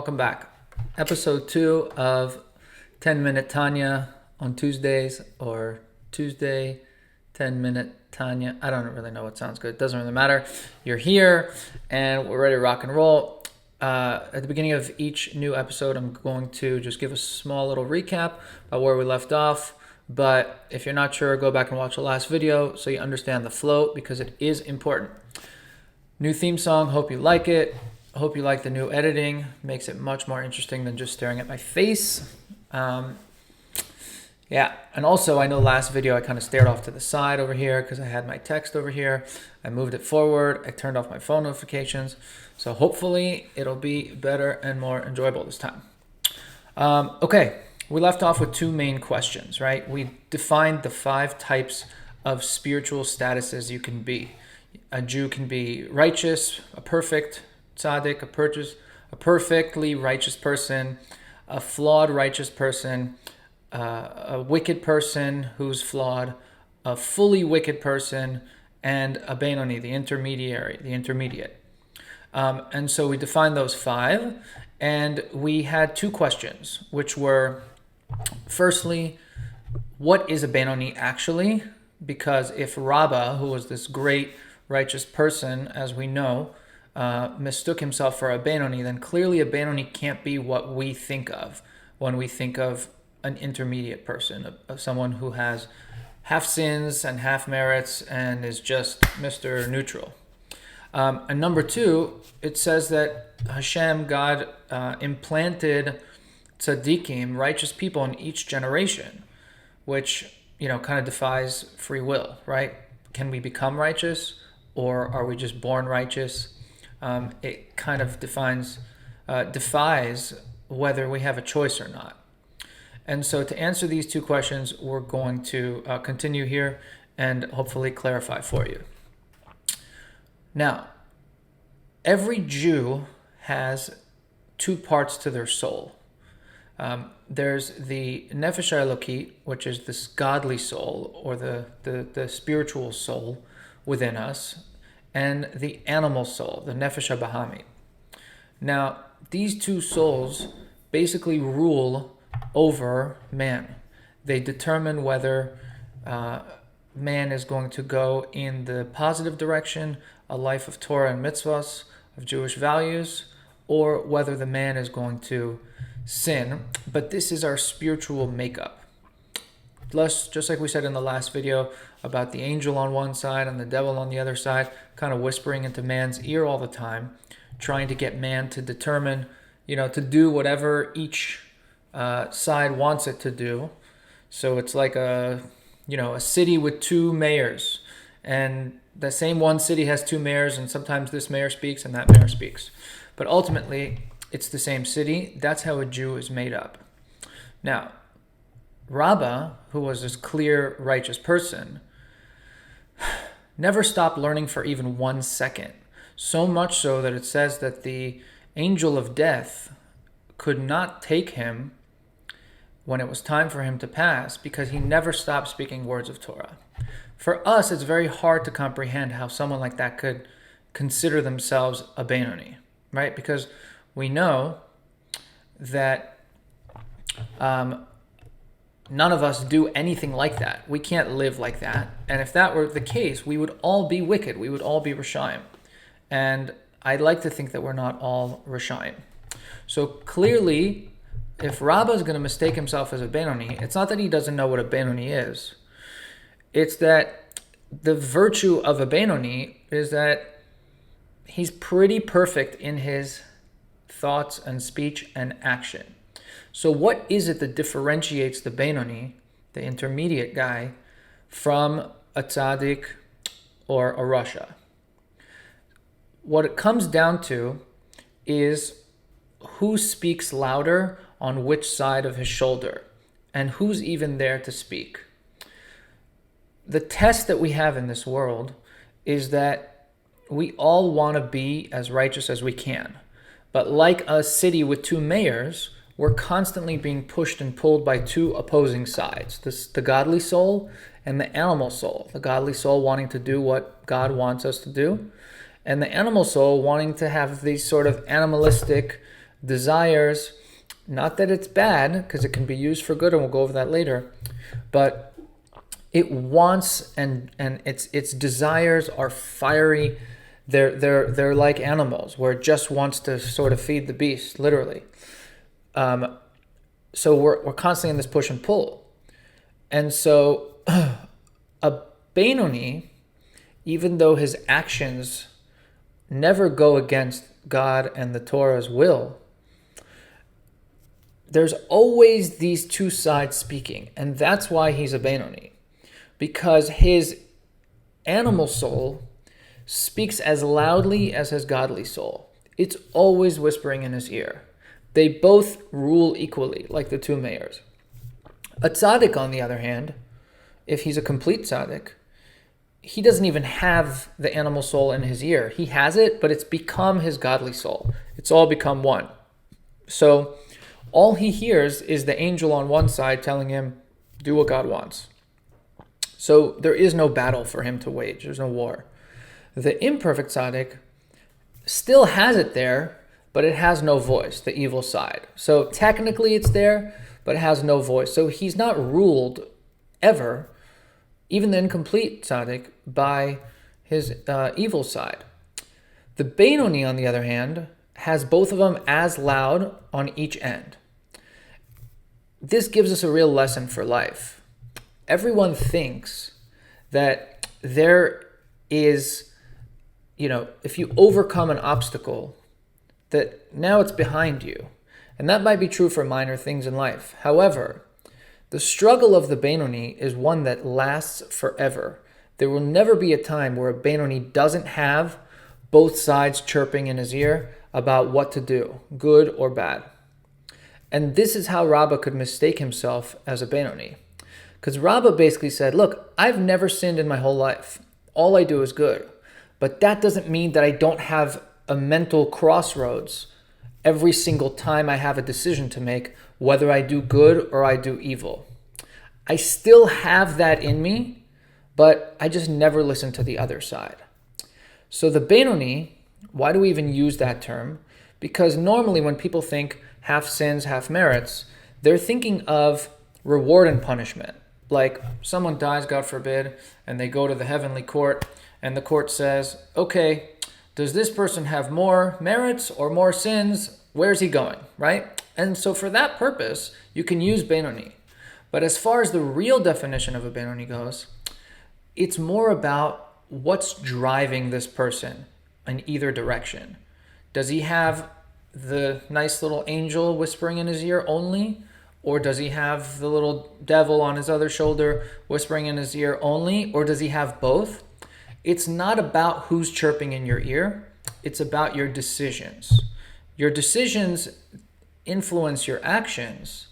welcome back. Episode 2 of 10-Minute Tanya on Tuesdays, or Tuesday 10-Minute Tanya. I don't really know what sounds good. It doesn't really matter. You're here, and we're ready to rock and roll. At the beginning of each new episode, I'm going to just give a small little recap about where we left off. But if you're not sure, go back and watch the last video so you understand the flow, because it is important. New theme song. Hope you like it. Hope you like the new editing. Makes it much more interesting than just staring at my face. And also I know last video I kind of stared off to the side over here because I had my text over here. I moved it forward. I turned off my phone notifications. So hopefully it'll be better and more enjoyable this time. Okay, we left off with two main questions, right? We defined the 5 types of spiritual statuses you can be. A Jew can be righteous, a perfect tzaddik, a perfectly righteous person, a flawed righteous person, a wicked person who's flawed, a fully wicked person, and a Benoni, the intermediate. And so we defined those 5, and we had 2 questions, which were, firstly, what is a Benoni actually? Because if Rabbah, who was this great righteous person, as we know, mistook himself for a Benoni, then clearly a Benoni can't be what we think of when we think of an intermediate person, of someone who has half sins and half merits and is just Mr. Neutral. And number 2, it says that Hashem, God, implanted tzaddikim, righteous people, in each generation, which, kind of defies free will, right? Can we become righteous, or are we just born righteous? It kind of defies whether we have a choice or not. And so to answer these 2 questions, we're going to continue here and hopefully clarify for you. Now, every Jew has 2 parts to their soul. There's the nefesh elokit, which is this godly soul, or the spiritual soul within us, and the animal soul, the nefesh habahami. Now, these 2 souls basically rule over man. They determine whether man is going to go in the positive direction, a life of Torah and mitzvahs, of Jewish values, or whether the man is going to sin. But this is our spiritual makeup. Just like we said in the last video about the angel on one side and the devil on the other side, kind of whispering into man's ear all the time, trying to get man to determine, to do whatever each side wants it to do. So it's like a city with 2 mayors, and the same one city has 2 mayors, and sometimes this mayor speaks and that mayor speaks. But ultimately, it's the same city. That's how a Jew is made up. Now, Rabbah, who was this clear, righteous person, never stopped learning for even 1 second. So much so that it says that the angel of death could not take him when it was time for him to pass, because he never stopped speaking words of Torah. For us, it's very hard to comprehend how someone like that could consider themselves a Benoni, right? Because we know that none of us do anything like that. We can't live like that. And if that were the case, we would all be wicked. We would all be Rishaim. And I'd like to think that we're not all Rishaim. So clearly, if Rabbah is going to mistake himself as a Benoni, it's not that he doesn't know what a Benoni is. It's that the virtue of a Benoni is that he's pretty perfect in his thoughts and speech and action. So what is it that differentiates the Benoni, the intermediate guy, from a tzaddik or a rasha? What it comes down to is who speaks louder on which side of his shoulder, and who's even there to speak. The test that we have in this world is that we all want to be as righteous as we can. But like a city with 2 mayors, we're constantly being pushed and pulled by 2 opposing sides. The godly soul and the animal soul. The godly soul wanting to do what God wants us to do, and the animal soul wanting to have these sort of animalistic, desires, not that it's bad, because it can be used for good, and we'll go over that later, but it wants, and its desires are fiery. They're like animals, where it just wants to sort of feed the beast, literally. So we're constantly in this push and pull. And so a Benoni, even though his actions never go against God and the Torah's will, there's always these two sides speaking. And that's why he's a Benoni. Because his animal soul speaks as loudly as his godly soul. It's always whispering in his ear. They both rule equally, like the two mayors. A tzaddik, on the other hand, if he's a complete tzaddik, he doesn't even have the animal soul in his ear. He has it, but it's become his godly soul. It's all become one. So all he hears is the angel on one side telling him, do what God wants. So there is no battle for him to wage. There's no war. The imperfect tzaddik still has it there, but it has no voice, the evil side. So technically it's there, but it has no voice. So he's not ruled ever, even the incomplete tzaddik, by his evil side. The Benoni, on the other hand, has both of them as loud on each end. This gives us a real lesson for life. Everyone thinks that there is, if you overcome an obstacle, that now it's behind you. And that might be true for minor things in life. However, the struggle of the Benoni is one that lasts forever. There will never be a time where a Benoni doesn't have both sides chirping in his ear about what to do, good or bad. And this is how Rabbah could mistake himself as a Benoni. Because Rabbah basically said, look, I've never sinned in my whole life. All I do is good. But that doesn't mean that I don't have a mental crossroads every single time I have a decision to make, whether I do good or I do evil. I still have that in me, but I just never listen to the other side. So the Benoni, why do we even use that term? Because normally when people think half sins, half merits, they're thinking of reward and punishment. Like someone dies, God forbid, and they go to the heavenly court, and the court says, okay, does this person have more merits or more sins? Where's he going, right? And so for that purpose, you can use Benoni. But as far as the real definition of a Benoni goes, it's more about what's driving this person in either direction. Does he have the nice little angel whispering in his ear only? Or does he have the little devil on his other shoulder whispering in his ear only? Or does he have both? It's not about who's chirping in your ear. It's about your decisions. Your decisions influence your actions.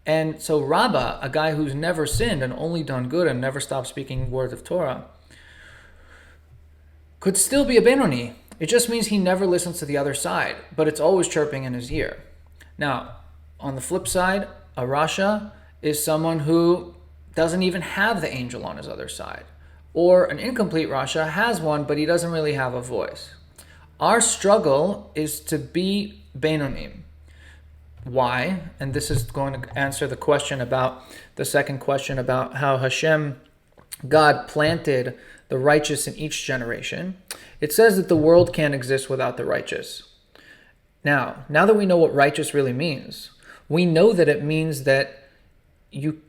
And so Rabbah, a guy who's never sinned and only done good and never stopped speaking words of Torah, could still be a Benoni. It just means he never listens to the other side, but it's always chirping in his ear. Now, on the flip side, a Rasha is someone who doesn't even have the angel on his other side. Or an incomplete Rasha has one, but he doesn't really have a voice. Our struggle is to be Benonim. Why? And this is going to answer the question about the second question about how Hashem, God, planted the righteous in each generation. It says that the world can't exist without the righteous. Now that we know what righteous really means, we know that it means that you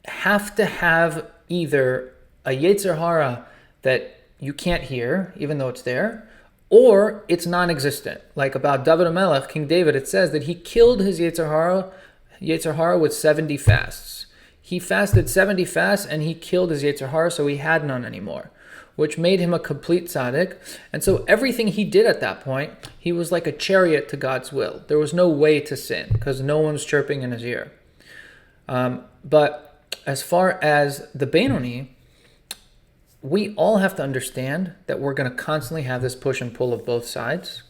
have to have either a Yetzer Hara that you can't hear, even though it's there, or it's non-existent. Like about David HaMelech, King David, it says that he killed his Yetzer Hara with 70 fasts. He fasted 70 fasts and he killed his Yetzer Hara, so he had none anymore, which made him a complete tzaddik. And so everything he did at that point, he was like a chariot to God's will. There was no way to sin because no one was chirping in his ear. But as far as the Benoni, we all have to understand that we're going to constantly have this push and pull of both sides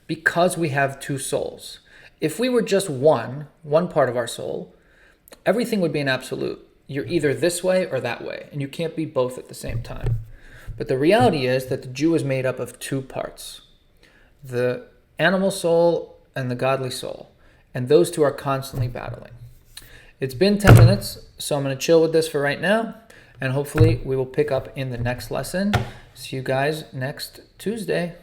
because we have two souls. If we were just one part of our soul, everything would be an absolute. You're either this way or that way, and you can't be both at the same time. But the reality is that the Jew is made up of two parts. The animal soul and the godly soul. And those two are constantly battling. It's been 10 minutes, so I'm going to chill with this for right now. And hopefully we will pick up in the next lesson. See you guys next Tuesday.